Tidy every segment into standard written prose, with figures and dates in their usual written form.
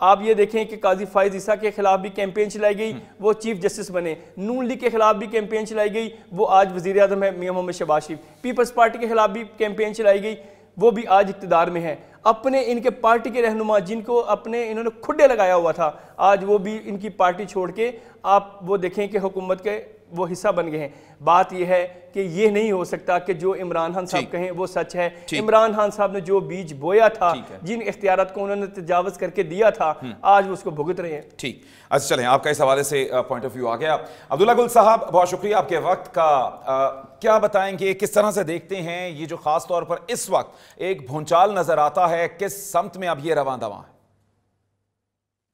آپ یہ دیکھیں کہ قاضی فائز عیسیٰ کے خلاف بھی کیمپین چلائی گئی، وہ چیف جسٹس بنے. نون لیگ کے خلاف بھی کیمپین چلائی گئی، وہ آج وزیر اعظم ہے میاں محمد شہباز شریف. پیپلز پارٹی کے خلاف بھی کیمپین چلائی گئی، وہ بھی آج اقتدار میں ہیں. اپنے ان کے پارٹی کے رہنما جن کو اپنے انہوں نے کھڈے لگایا ہوا تھا، آج وہ بھی ان کی پارٹی چھوڑ کے آپ وہ دیکھیں کہ حکومت کے وہ حصہ بن گئے ہیں. بات یہ ہے کہ یہ نہیں ہو سکتا کہ جو عمران خان صاحب کہیں وہ سچ ہے. عمران خان صاحب نے جو بیج بویا تھا، جن اختیارات کو انہوں نے تجاوز کر کے دیا تھا، آج وہ اس کو بھگت رہے ہیں. ٹھیک، اچھا چلیں، آپ کا اس حوالے سے پوائنٹ آف ویو آ گیا. عبداللہ گل صاحب، بہت شکریہ آپ کے وقت کا. کیا بتائیں گے، کس طرح سے دیکھتے ہیں یہ جو خاص طور پر اس وقت ایک بھونچال نظر آتا ہے، کس سمت میں اب یہ رواں دواں ہے؟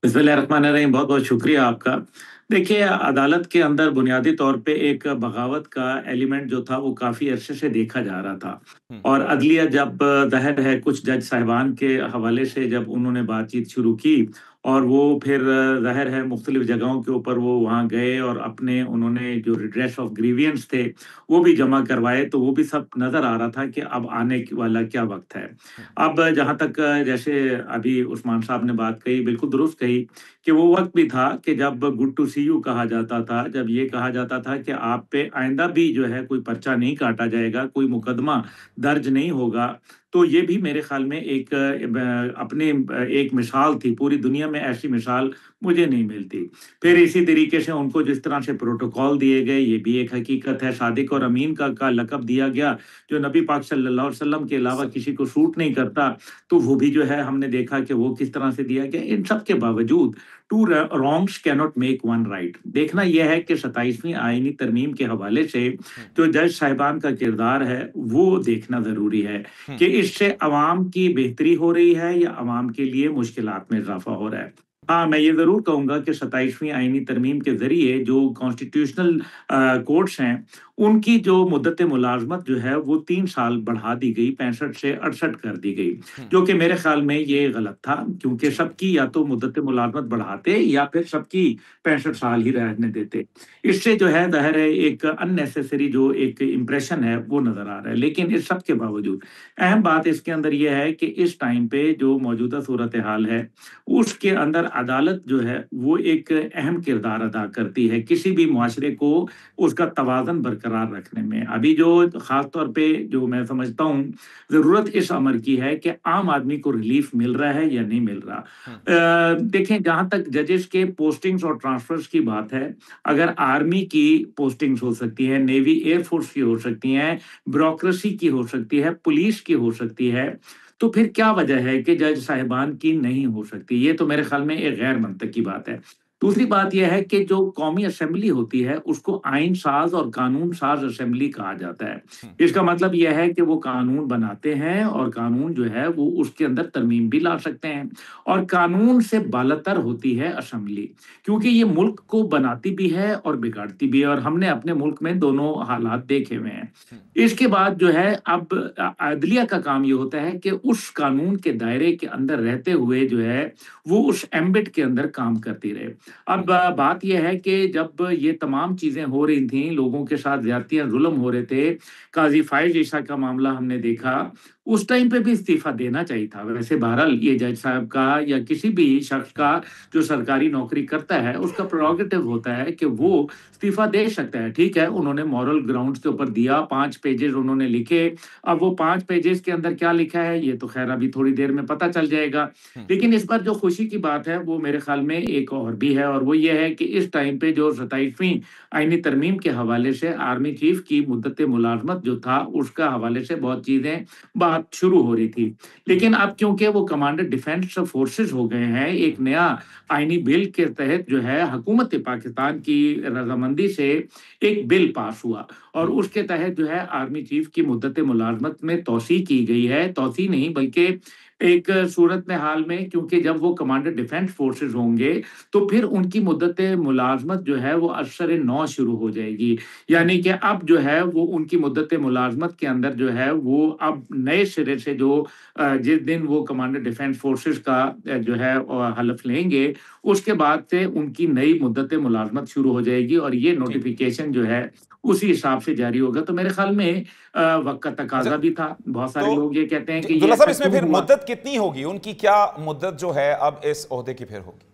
بسم اللہ الرحمن الرحیم. بہت بہت شکریہ آپ کا. دیکھیے، عدالت کے اندر بنیادی طور پہ ایک بغاوت کا ایلیمنٹ جو تھا وہ کافی عرصے سے دیکھا جا رہا تھا، اور عدلیہ جب ظاہر ہے کچھ جج صاحبان کے حوالے سے جب انہوں نے بات چیت شروع کی، اور وہ پھر ظاہر ہے مختلف جگہوں کے اوپر وہ وہاں گئے اور اپنے انہوں نے جو ریڈریس آف گریوینس تھے وہ بھی جمع کروائے، تو وہ بھی سب نظر آ رہا تھا کہ اب آنے والا کیا وقت ہے. اب جہاں تک جیسے ابھی عثمان صاحب نے بات کہی، بالکل درست کہی کہ وہ وقت بھی تھا کہ جب گڈ ٹو سی یو کہا جاتا تھا، جب یہ کہا جاتا تھا کہ آپ پہ آئندہ بھی جو ہے کوئی پرچہ نہیں کاٹا جائے گا، کوئی مقدمہ درج نہیں ہوگا. تو یہ بھی میرے خیال میں ایک اپنے ایک مثال تھی. پوری دنیا میں ایسی مثال مجھے نہیں ملتی. پھر اسی طریقے سے ان کو جس طرح سے پروٹوکول دیے گئے، یہ بھی ایک حقیقت ہے. صادق اور امین کا لقب دیا گیا، جو نبی پاک صلی اللہ علیہ وسلم کے علاوہ کسی کو سوٹ نہیں کرتا، تو وہ بھی جو ہے ہم نے دیکھا کہ وہ کس طرح سے دیا گیا. ان سب کے باوجود two wrongs can't make one right. دیکھنا یہ ہے کہ 27ویں آئینی ترمیم کے حوالے سے جو جج صاحبان کا کردار ہے وہ دیکھنا ضروری ہے کہ اس سے عوام کی بہتری ہو رہی ہے یا عوام کے لیے مشکلات میں اضافہ ہو رہا ہے. ہاں، میں یہ ضرور کہوں گا کہ 27ویں آئینی ترمیم کے ذریعے جو کانسٹیٹیوشنل کورٹس ہیں ان کی جو مدت ملازمت جو ہے وہ 3 سال بڑھا دی گئی، 65 سے 68 کر دی گئی، جو کہ میرے خیال میں یہ غلط تھا، کیونکہ سب کی یا تو مدت ملازمت بڑھاتے یا پھر سب کی 65 سال ہی رہنے دیتے. اس سے جو ہے ظاہر ہے ایک ان نیسیسری جو ایک امپریشن ہے وہ نظر آ رہا ہے. لیکن اس سب کے باوجود اہم بات اس کے اندر یہ ہے کہ اس ٹائم پہ جو موجودہ صورتحال ہے اس کے اندر عدالت جو ہے وہ ایک اہم کردار ادا کرتی ہے کسی بھی معاشرے کو اس کا توازن برقرار رکھنے میں. ابھی جو خاص طور پہ جو میں سمجھتا ہوں ضرورت اس امر کی ہے کہ عام آدمی کو ریلیف مل رہا ہے یا نہیں مل رہا. دیکھیں، جہاں تک ججز کے پوسٹنگز اور ٹرانسفرز کی بات ہے، اگر آرمی کی پوسٹنگز ہو سکتی ہیں، نیوی ایئر فورس کی ہو سکتی ہیں، بیوروکریسی کی ہو سکتی ہے، پولیس کی ہو سکتی ہے، تو پھر کیا وجہ ہے کہ جج صاحبان کی نہیں ہو سکتی؟ یہ تو میرے خیال میں ایک غیر منطقی بات ہے. دوسری بات یہ ہے کہ جو قومی اسمبلی ہوتی ہے اس کو آئین ساز اور قانون ساز اسمبلی کہا جاتا ہے. اس کا مطلب یہ ہے کہ وہ قانون بناتے ہیں اور قانون جو ہے وہ اس کے اندر ترمیم بھی لا سکتے ہیں، اور قانون سے بالاتر ہوتی ہے اسمبلی، کیونکہ یہ ملک کو بناتی بھی ہے اور بگاڑتی بھی ہے، اور ہم نے اپنے ملک میں دونوں حالات دیکھے ہوئے ہیں. اس کے بعد جو ہے اب عدلیہ کا کام یہ ہوتا ہے کہ اس قانون کے دائرے کے اندر رہتے ہوئے جو ہے وہ اس ایمبٹ کے اندر کام کرتی رہے. اب بات یہ ہے کہ جب یہ تمام چیزیں ہو رہی تھیں، لوگوں کے ساتھ زیادتیاں ظلم ہو رہے تھے، قاضی فائز عیسیٰ کا معاملہ ہم نے دیکھا، اس ٹائم پہ بھی استعفیٰ دینا چاہیے تھا. ویسے بہرحال یہ جج صاحب کا یا کسی بھی شخص کا جو سرکاری نوکری کرتا ہے اس کا پروگیٹو ہوتا ہے کہ وہ استعفیٰ دے سکتا ہے. ٹھیک ہے، انہوں نے مورل گراؤنڈز کے اوپر دیا، 5 پیجز انہوں نے لکھے. اب وہ 5 پیجز کے اندر کیا لکھا ہے یہ تو خیر ابھی تھوڑی دیر میں پتہ چل جائے گا. لیکن اس پر جو خوشی کی بات ہے وہ میرے خیال میں ایک اور بھی ہے، اور وہ یہ ہے کہ اس ٹائم پہ جو 27ویں آئینی ترمیم کے حوالے سے آرمی چیف کی مدت ملازمت جو تھا اس کا حوالے سے بہت چیزیں بات شروع ہو رہی تھی. لیکن اب کیونکہ وہ کمانڈر ڈیفنس فورسز ہو گئے ہیں، ایک نیا آئینی بل کے تحت جو ہے حکومت پاکستان کی رضامندی سے ایک بل پاس ہوا، اور اس کے تحت جو ہے آرمی چیف کی مدت ملازمت میں توسیع کی گئی ہے. توسیع نہیں بلکہ ایک صورت میں حال میں، کیونکہ جب وہ کمانڈر ڈیفنس فورسز ہوں گے تو پھر ان کی مدت ملازمت جو ہے وہ ازسر نو شروع ہو جائے گی. یعنی کہ اب جو ہے وہ ان کی مدت ملازمت کے اندر جو ہے وہ اب نئے سرے سے جو جس دن وہ کمانڈر ڈیفنس فورسز کا جو ہے حلف لیں گے اس کے بعد سے ان کی نئی مدت ملازمت شروع ہو جائے گی، اور یہ نوٹیفیکیشن جو ہے اسی حساب سے جاری ہوگا. تو میرے خیال میں وقت کا تقاضا بھی تھا. بہت سارے لوگ یہ کہتے ہیں کہ عبداللہ صاحب اس میں پھر مدت کتنی ہوگی؟ ان کی کیا مدت جو ہے اب اس عہدے کی پھر ہوگی؟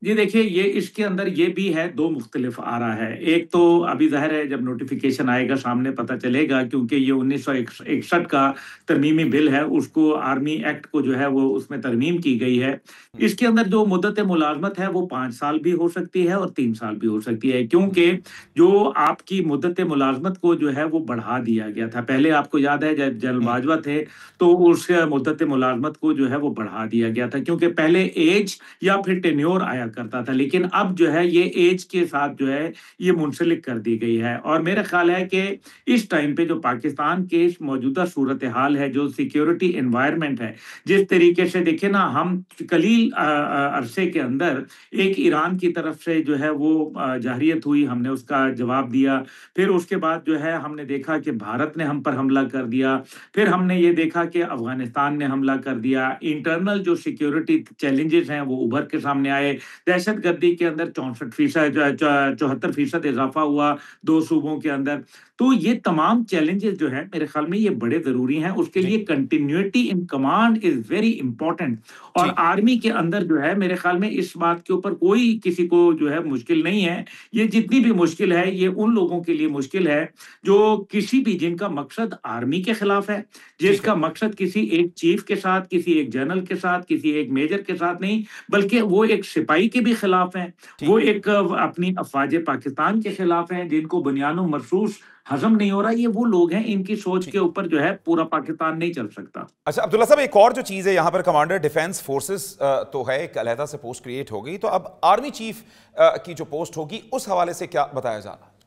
جی دیکھیے، یہ اس کے اندر یہ بھی ہے، دو مختلف آ رہا ہے۔ ایک تو ابھی ظاہر ہے جب نوٹیفیکیشن آئے گا سامنے پتہ چلے گا، کیونکہ یہ 1961 کا ترمیمی بل ہے، اس کو آرمی ایکٹ کو جو ہے وہ اس میں ترمیم کی گئی ہے۔ اس کے اندر جو مدت ملازمت ہے وہ 5 سال بھی ہو سکتی ہے اور 3 سال بھی ہو سکتی ہے، کیونکہ جو آپ کی مدت ملازمت کو جو ہے وہ بڑھا دیا گیا تھا۔ پہلے آپ کو یاد ہے جب جنرل باجوہ تھے تو اس مدت ملازمت کو جو ہے وہ بڑھا دیا گیا تھا، کیونکہ پہلے ایج یا پھر ٹینیور آیا کرتا تھا، لیکن اب جو ہے یہ ایج کے ساتھ جو ہے یہ منسلک کر دی گئی ہے۔ اور میرا خیال ہے کہ اس ٹائم پہ جو پاکستان کے موجودہ صورتحال ہے، جو سیکیورٹی انوائرمنٹ ہے، جس طریقے سے دیکھیں نا، ہم قلیل عرصے کے اندر ایک ایران کی طرف سے جو ہے وہ جارحیت ہوئی، ہم نے اس کا جواب دیا، پھر اس کے بعد جو ہے ہم نے دیکھا کہ بھارت نے ہم پر حملہ کر دیا، پھر ہم نے یہ دیکھا کہ افغانستان نے حملہ کر دیا، انٹرنل جو سیکیورٹی چیلنجز ہیں وہ ابھر کے سامنے آئے، دہشت گردی کے اندر 74% اضافہ ہوا 2 صوبوں کے اندر۔ تو یہ تمام چیلنجز جو ہیں میرے خیال میں یہ بڑے ضروری ہیں، اس کے لیے continuity in command is very important. اور آرمی کے اندر جو ہے میرے خیال میں اس بات کے اوپر کوئی کسی کو جو ہے مشکل نہیں ہے۔ یہ جتنی بھی مشکل ہے یہ ان لوگوں کے لیے مشکل ہے جو کسی بھی، جن کا مقصد آرمی کے خلاف ہے، جس کا مقصد کسی ایک چیف کے ساتھ، کسی ایک جنرل کے ساتھ، کسی ایک میجر کے ساتھ نہیں، بلکہ وہ ایک سپاہی کے بھی خلاف ہیں، وہ ایک اپنی افواج پاکستان کے خلاف ہیں، جن کو بنیان و مرصوص ہضم نہیں ہو رہا۔ یہ وہ لوگ ہیں، ان کی سوچ کے اوپر جو ہے پورا پاکستان نہیں چل سکتا۔ اچھا عبداللہ صاحب، ایک اور جو چیز ہے یہاں پر، کمانڈر ڈیفنس فورسز تو ہے، ایک علیحدہ سے پوسٹ کریٹ ہو گئی، تو اب آرمی چیف کی جو پوسٹ ہوگی اس حوالے سے کیا بتایا جا رہا ہے؟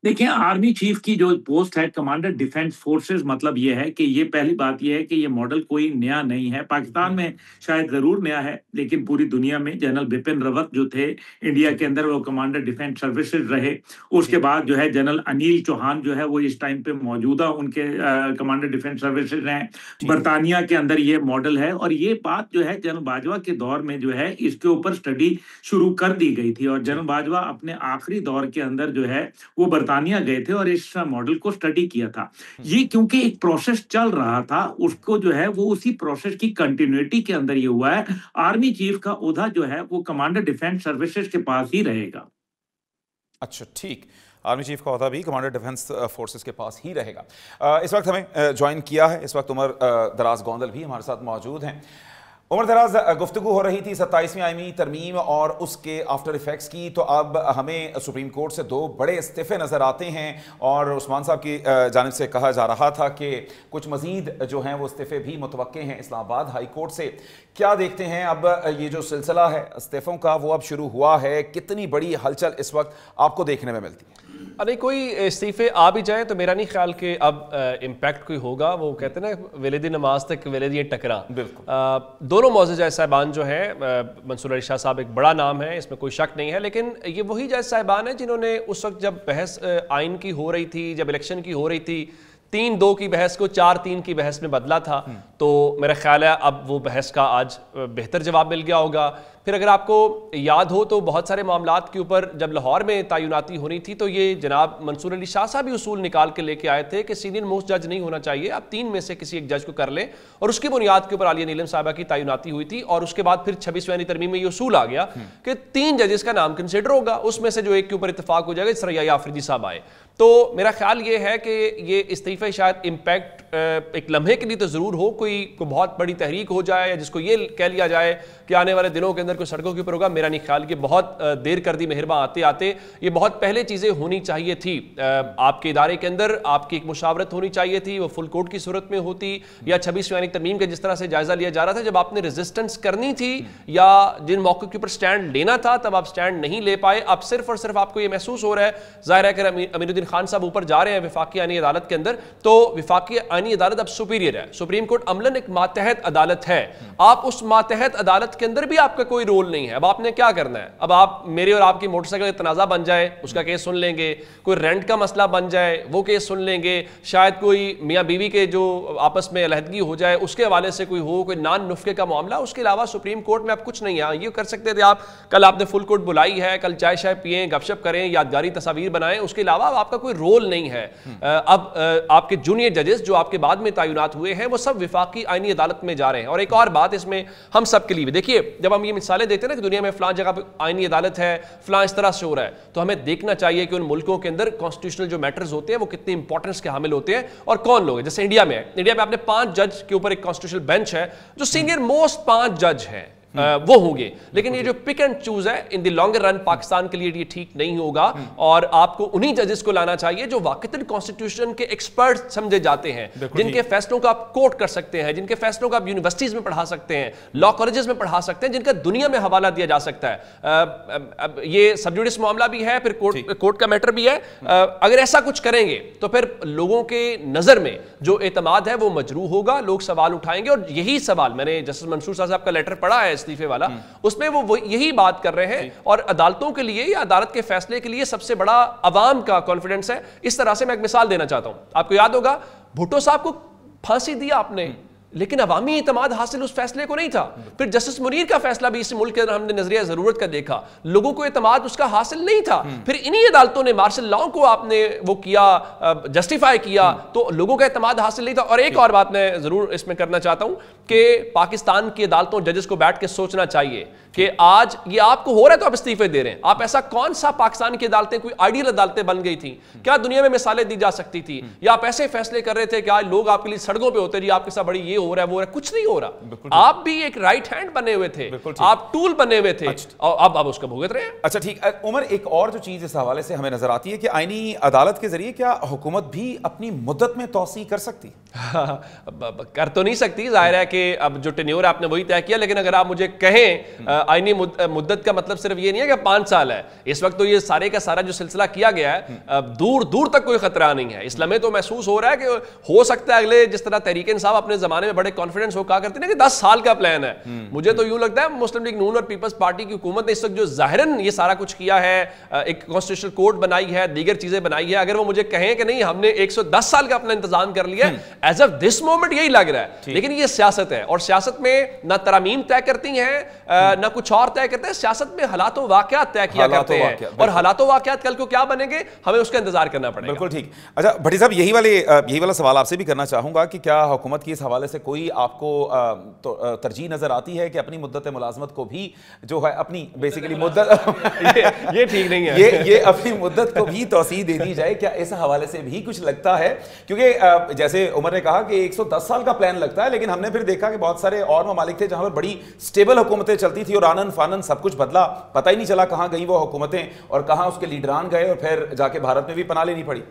دیکھیں، آرمی چیف کی جو پوسٹ ہے کمانڈر ڈیفنس فورسز، مطلب یہ ہے کہ یہ پہلی بات یہ ہے کہ یہ ماڈل کوئی نیا نہیں ہے، پاکستان میں شاید ضرور نیا ہے، لیکن پوری دنیا میں جنرل بپن راوت جو تھے انڈیا کے اندر، وہ کمانڈر ڈیفنس سروسز رہے۔ اس کے بعد جو ہے جنرل انیل چوہان جو ہے وہ اس ٹائم پہ موجودہ ان کے کمانڈر ڈیفنس سروسز ہیں۔ برطانیہ کے اندر یہ ماڈل ہے، اور یہ بات جو ہے جنرل باجوہ کے دور میں جو ہے اس کے اوپر سٹڈی شروع کر دی گئی تھی، اور جنرل باجوہ اپنے آخری دور کے اندر جو ہے وہ برطانیہ گئے تھے اور اس ماڈل کو سٹڈی کیا تھا۔ یہ کیونکہ ایک پروسیس چل رہا تھا، اس کو جو ہے وہ اسی پروسیس کی کنٹینیوٹی کے اندر یہ ہوا ہے۔ آرمی چیف کا عہدہ جو ہے وہ کمانڈر ڈیفنس سروسز کے پاس ہی رہے گا۔ اچھا ٹھیک، آرمی چیف کا عہدہ بھی کمانڈر ڈیفنس فورسز کے پاس ہی رہے گا۔ اس وقت ہمیں جوائن کیا ہے اس وقت عمر دراز گوندل بھی ہمارے ساتھ موجود ہیں۔ عمر دراز، گفتگو ہو رہی تھی 27ویں آئینی ترمیم اور اس کے آفٹر ایفیکٹس کی، تو اب ہمیں سپریم کورٹ سے 2 بڑے استعفے نظر آتے ہیں، اور عثمان صاحب کی جانب سے کہا جا رہا تھا کہ کچھ مزید جو ہیں وہ استعفے بھی متوقع ہیں اسلام آباد ہائی کورٹ سے۔ کیا دیکھتے ہیں اب یہ جو سلسلہ ہے استعفوں کا وہ اب شروع ہوا ہے، کتنی بڑی ہلچل اس وقت آپ کو دیکھنے میں ملتی ہے؟ ارے کوئی استعفے آ بھی جائیں تو میرا نہیں خیال کہ اب امپیکٹ کوئی ہوگا۔ وہ کہتے ہیں نا ولیدی نماز تک ولیدی ٹکرا۔ دونوں معزز جج صاحبان جو ہیں، منصور علی شاہ صاحب ایک بڑا نام ہے، اس میں کوئی شک نہیں ہے، لیکن یہ وہی جج صاحبان ہیں جنہوں نے اس وقت جب بحث آئین کی ہو رہی تھی، جب الیکشن کی ہو رہی تھی، 3-2 کی بحث کو 4-3 کی بحث میں بدلا تھا، تو میرا خیال ہے اب وہ بحث کا آج بہتر جواب مل گیا ہوگا۔ پھر اگر آپ کو یاد ہو تو بہت سارے معاملات کے اوپر جب لاہور میں تعیناتی ہونی تھی تو یہ جناب منصور علی شاہ صاحب بھی اصول نکال کے لے کے آئے تھے کہ سینئر موسٹ جج نہیں ہونا چاہیے، آپ 3 میں سے کسی ایک جج کو کر لیں، اور اس کی بنیاد کے اوپر عالیہ نیلم صاحبہ کی تعیناتی ہوئی تھی، اور اس کے بعد پھر 26ویں ترمیم میں یہ اصول آ گیا کہ 3 ججز کا نام کنسیڈر ہوگا، اس میں سے جو ایک کے اوپر اتفاق ہو جائے گا، جس طرح یحییٰ آفریدی صاحب آئے۔ تو میرا خیال یہ ہے کہ یہ استعفے شاید امپیکٹ ایک لمحے کے لیے تو ضرور ہو، کوئی بہت بڑی تحریک ہو جائے یا جس کو یہ کہہ لیا جائے کہ آنے والے دنوں کے اندر کوئی سڑکوں کے اوپر ہوگا، میرا نہیں خیال کہ بہت دیر کر دی مہرباں آتے آتے، یہ بہت پہلے چیزیں ہونی چاہیے تھی۔ آپ کے ادارے کے اندر آپ کی ایک مشاورت ہونی چاہیے تھی، وہ فل کورٹ کی صورت میں ہوتی، یا 26ویں ترمیم کا جس طرح سے جائزہ لیا جا رہا تھا، جب آپ نے ریزسٹنس کرنی تھی یا جن موقع کے اوپر سٹینڈ لینا تھا تب آپ سٹینڈ نہیں لے پائے۔ اب صرف اور صرف آپ کو یہ محسوس ہو رہا ہے، ظاہر ہے کہ امین الدین خان صاحب اوپر جا رہے ہیں وفاقی آئینی عدالت کے اندر، تو وفاقی آئینی عدالت اب سپیریئر ہے، سپریم کورٹ عملاً ایک ماتحت عدالت ہے، آپ اس ماتحت عدالت کے اندر بھی آپ کا کوئی رول نہیں ہے۔ اب آپ نے کیا کرنا ہے؟ اب آپ میرے اور آپ کی موٹر سائیکل کا تنازع بن جائے، اس کا کیس سن لیں گے، کوئی رینٹ کا مسئلہ بن جائے وہ کیس سن لیں گے، شاید کوئی میاں بیوی کے جو آپس میں علیحدگی ہو جائے اس کے حوالے سے کوئی ہو، کوئی نان نفقے کا معاملہ، اس کے علاوہ سپریم کورٹ میں اب کچھ نہیں ہے۔ یہ کر سکتے تھے آپ، کل آپ نے فل کورٹ بلائی ہے، کل چائے شائے پئیں، گپ شپ کریں، یادگاری تصاویر بنائیں، اس کے علاوہ آپ کا کا کوئی رول نہیں ہے. اب آپ کے جونیئر ججز جو آپ کے بعد میں تعینات ہوئے ہیں وہ سب وفاقی آئینی عدالت میں جا رہے ہیں. اور ایک اور بات اس میں ہم سب کے لیے دیکھیے، جب ہم یہ مثالیں دیتے ہیں نا کہ دنیا میں فلاں جگہ پہ آئینی عدالت ہے، فلاں اس طرح سے ہو رہا ہے، تو ہمیں دیکھنا چاہیے کہ ان ملکوں کے اندر کانسٹیٹیوشنل جو میٹرز ہوتے ہیں وہ کتنی امپورٹنس کے حامل ہوتے ہیں اور کون لوگ ہیں. جیسے انڈیا میں آپ نے 5 جج کے اوپر ایک کانسٹیٹیوشنل بینچ ہے جو سینئر موسٹ 5 جج ہیں وہ ہوں گے. لیکن یہ جو پک اینڈ چوز ہے ان دی لانگر رن پاکستان کے لیے یہ ٹھیک نہیں ہوگا، اور آپ کو انہی ججز کو لانا چاہیے جو واقعتاً کانسٹیٹیوشن کے ایکسپرٹ سمجھے جاتے ہیں، جن کے فیصلوں کو آپ کوٹ کر سکتے ہیں، جن کے فیصلوں کو آپ یونیورسٹیز میں پڑھا سکتے ہیں، لا کالجز میں پڑھا سکتے ہیں، جن کا دنیا میں حوالہ دیا جا سکتا ہے. یہ سب جوڈس معاملہ بھی ہے، پھر کورٹ کا میٹر بھی ہے. اگر ایسا کچھ کریں گے تو پھر لوگوں کے نظر میں جو اعتماد ہے وہ مجروح ہوگا، لوگ سوال اٹھائیں گے. اور یہی سوال میں نے جسٹس منصور صاحب کا لیٹر پڑھا ہے استعفے والا، اس میں وہ یہی بات کر رہے ہیں. اور عدالتوں کے لیے یا عدالت کے فیصلے کے لیے سب سے بڑا عوام کا کانفیڈنس ہے. اس طرح سے میں ایک مثال دینا چاہتا ہوں. آپ کو یاد ہوگا بھٹو صاحب کو پھانسی دیا آپ نے، لیکن عوامی اعتماد حاصل اس فیصلے کو نہیں تھا. پھر جسٹس منیر کا فیصلہ بھی اس ملک کے اندر ہم نے نظریہ ضرورت کا دیکھا، لوگوں کو اعتماد اس کا حاصل نہیں تھا. پھر انہی عدالتوں نے مارشل لاء کو آپ نے وہ کیا، جسٹیفائی کیا، تو لوگوں کا اعتماد حاصل نہیں تھا. اور ایک اور بات میں ضرور اس میں کرنا چاہتا ہوں کہ پاکستان کی عدالتوں ججز کو بیٹھ کے سوچنا چاہیے کہ آج یہ آپ کو ہو رہا ہے تو آپ استعفے دے رہے ہیں. آپ ایسا کون سا پاکستان کی عدالتیں کوئی آئیڈیل عدالتیں بن گئی تھیں؟ کیا دنیا میں مثالیں دی جا سکتی تھی؟ یا آپ ایسے فیصلے کر رہے تھے کہ آج لوگ آپ کے لیے سڑکوں پہ ہوتے جی آپ کے ساتھ بڑی یہ ہو رہا ہے وہ ہو رہا ہے؟ کچھ نہیں ہو رہا. آپ بھی ایک رائٹ ہینڈ بنے ہوئے تھے، آپ ٹول بنے ہوئے تھے، اور اب اس کو بھگت رہے ہیں. اچھا ٹھیک. عمر ایک اور جو چیز اس حوالے سے ہمیں نظر آتی ہے کہ آئینی عدالت کے ذریعے کیا حکومت بھی اپنی مدت میں توسیع کر سکتی؟ کر تو نہیں سکتی، ظاہر ہے کہ اب جو ٹینیور آپ نے وہی طے کیا. لیکن اگر آپ مجھے کہیں آئینی مدت کا مطلب صرف یہ نہیں ہے کہ 5 سال ہے. اس وقت تو یہ سارے کا سارا جو سلسلہ کیا گیا ہے دور دور تک کوئی خطرہ نہیں ہے. اس لمحے تو محسوس ہو رہا ہے کہ ہو سکتا ہے اگلے، جس طرح تحریک انصاف اپنے زمانے میں بڑے کانفیڈنس ہو کہا کرتے ہیں کہ 10 سال کا پلان ہے. مجھے تو یوں لگتا ہے مسلم لیگ نون اور پیپلز پارٹی کی حکومت نے اس وقت جو ظاہراً یہ سارا کچھ کیا ہے، ایک کانسٹیٹیوشنل کوڈ بنائی ہے، دیگر چیزیں بنائی ہے، اگر وہ مجھے کہیں کہ نہیں ہم نے 110 سال کا اپنا انتظام کر لیا ہے، ایز آف دس مومنٹ یہی لگ رہا ہے. لیکن یہ سیاست ہے، اور سیاست میں نہ ترامیم طے کرتی ہیں نہ کچھ اور طے کرتے ہیں. سیاست میں حالات و واقعات طے کیا کرتے ہیں، اور حالات و واقعات کل کو کیا بنیں گے ہمیں اس کا انتظار کرنا پڑے گا. بالکل ٹھیک. اچھا بھٹی صاحب، یہی والا سوال آپ سے بھی کرنا چاہوں گا کہ کیا حکومت کی اس حوالے سے کوئی آپ کو ترجیح نظر آتی ہے کہ اپنی مدت ملازمت کو بھی جو ہے اپنی بیسیکلی مدت یہ ٹھیک نہیں ہے، یہ اپنی مدت کو بھی توسیع دے دی جائے؟ کیا اس حوالے سے بھی کچھ لگتا ہے؟ کیونکہ جیسے عمر نے کہا کہ 110 سال کا پلان لگتا ہے، لیکن ہم نے پھر دیکھا کہ بہت سارے اور ممالک تھے جہاں پر بڑی سٹیبل حکومتیں چلتی تھی اور آنن فانن سب کچھ بدلا، پتہ ہی نہیں چلا کہاں گئی وہ حکومتیں اور کہاں اس کے لیڈران گئے، اور پھر جا کے بھارت میں بھی پناہ لینی پڑی.